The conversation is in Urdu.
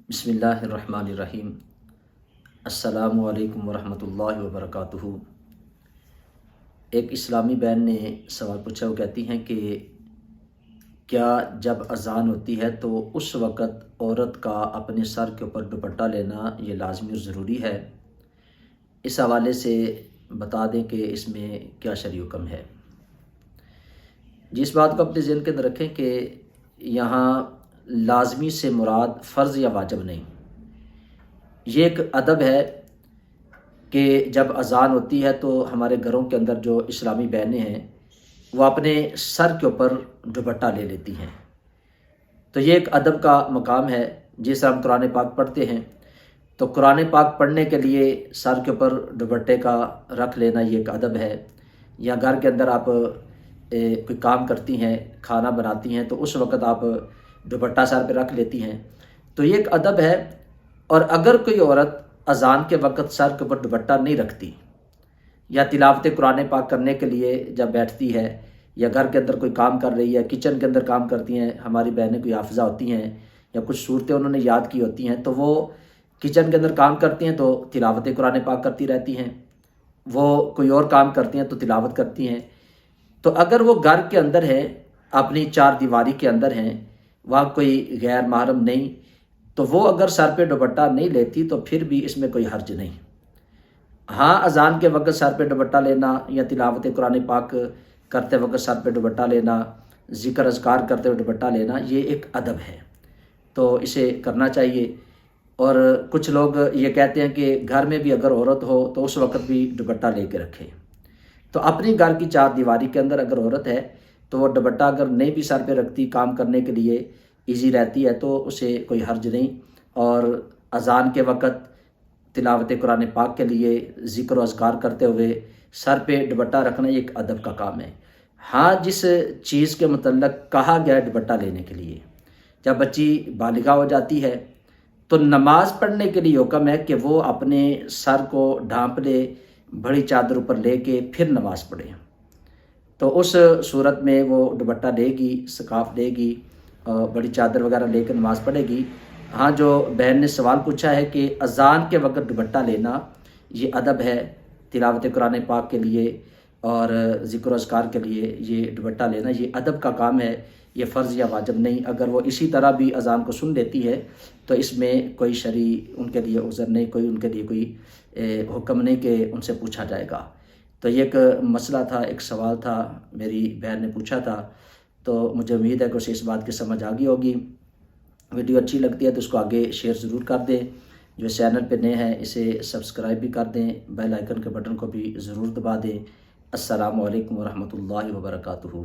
بسم اللہ الرحمن الرحیم۔ السلام علیکم ورحمۃ اللہ وبرکاتہ۔ ایک اسلامی بہن نے سوال پوچھا، وہ کہتی ہیں کہ کیا جب اذان ہوتی ہے تو اس وقت عورت کا اپنے سر کے اوپر دوپٹہ لینا یہ لازمی اور ضروری ہے؟ اس حوالے سے بتا دیں کہ اس میں کیا شرعی حکم ہے۔ جس بات کو اپنے ذہن کے اندر رکھیں کہ یہاں لازمی سے مراد فرض یا واجب نہیں، یہ ایک ادب ہے کہ جب اذان ہوتی ہے تو ہمارے گھروں کے اندر جو اسلامی بہنیں ہیں وہ اپنے سر کے اوپر دوپٹہ لے لیتی ہیں، تو یہ ایک ادب کا مقام ہے۔ جس ہم قرآن پاک پڑھتے ہیں تو قرآن پاک پڑھنے کے لیے سر کے اوپر دوپٹے کا رکھ لینا یہ ایک ادب ہے۔ یا گھر کے اندر آپ کوئی کام کرتی ہیں، کھانا بناتی ہیں، تو اس وقت آپ دوپٹہ سر پہ رکھ لیتی ہیں، تو یہ ایک ادب ہے۔ اور اگر کوئی عورت اذان کے وقت سر کے اوپر دوپٹہ نہیں رکھتی یا تلاوت قرآن پاک کرنے کے لیے جب بیٹھتی ہے یا گھر کے اندر کوئی کام کر رہی ہے، کچن کے اندر کام کرتی ہیں، ہماری بہنیں کوئی حافظہ ہوتی ہیں یا کچھ صورتیں انہوں نے یاد کی ہوتی ہیں، تو وہ کچن کے اندر کام کرتی ہیں تو تلاوت قرآن پاک کرتی رہتی ہیں، وہ کوئی اور کام کرتی ہیں تو تلاوت کرتی ہیں۔ تو اگر وہ گھر کے اندر ہے، اپنی چار دیواری کے اندر ہیں، وہاں کوئی غیر محرم نہیں، تو وہ اگر سر پہ دوپٹہ نہیں لیتی تو پھر بھی اس میں کوئی حرج نہیں۔ ہاں، اذان کے وقت سر پہ دوپٹہ لینا یا تلاوت قرآن پاک کرتے وقت سر پہ دوپٹہ لینا، ذکر اذکار کرتے ہوئے دوپٹہ لینا، یہ ایک ادب ہے، تو اسے کرنا چاہیے۔ اور کچھ لوگ یہ کہتے ہیں کہ گھر میں بھی اگر عورت ہو تو اس وقت بھی دوپٹہ لے کے رکھے، تو اپنی گھر کی چار دیواری کے اندر اگر عورت ہے تو وہ دوپٹہ اگر نہیں بھی سر پہ رکھتی، کام کرنے کے لیے ایزی رہتی ہے، تو اسے کوئی حرج نہیں۔ اور اذان کے وقت تلاوت قرآن پاک کے لیے ذکر و اذکار کرتے ہوئے سر پہ دوپٹہ رکھنا یہ ایک ادب کا کام ہے۔ ہاں، جس چیز کے متعلق کہا گیا ہے دوپٹہ لینے کے لیے، جب بچی بالغہ ہو جاتی ہے تو نماز پڑھنے کے لیے حکم ہے کہ وہ اپنے سر کو ڈھانپ لے، بڑی چادر اوپر لے کے پھر نماز پڑھے، تو اس صورت میں وہ دوپٹہ لے گی، سکارف لے گی، بڑی چادر وغیرہ لے کر نماز پڑھے گی۔ ہاں، جو بہن نے سوال پوچھا ہے کہ اذان کے وقت دوپٹہ لینا یہ ادب ہے، تلاوت قرآن پاک کے لیے اور ذکر و اذکار کے لیے یہ دوپٹہ لینا یہ ادب کا کام ہے، یہ فرض یا واجب نہیں۔ اگر وہ اسی طرح بھی اذان کو سن لیتی ہے تو اس میں کوئی شرعی ان کے لیے عذر نہیں، کوئی ان کے لیے کوئی حکم نہیں کہ ان سے پوچھا جائے گا۔ تو یہ ایک مسئلہ تھا، ایک سوال تھا، میری بہن نے پوچھا تھا، تو مجھے امید ہے کہ اسے اس بات کی سمجھ آ گئی ہوگی۔ ویڈیو اچھی لگتی ہے تو اس کو آگے شیئر ضرور کر دیں، جو چینل پہ نئے ہیں اسے سبسکرائب بھی کر دیں، بیل آئیکن کے بٹن کو بھی ضرور دبا دیں۔ السلام علیکم ورحمۃ اللہ وبرکاتہ۔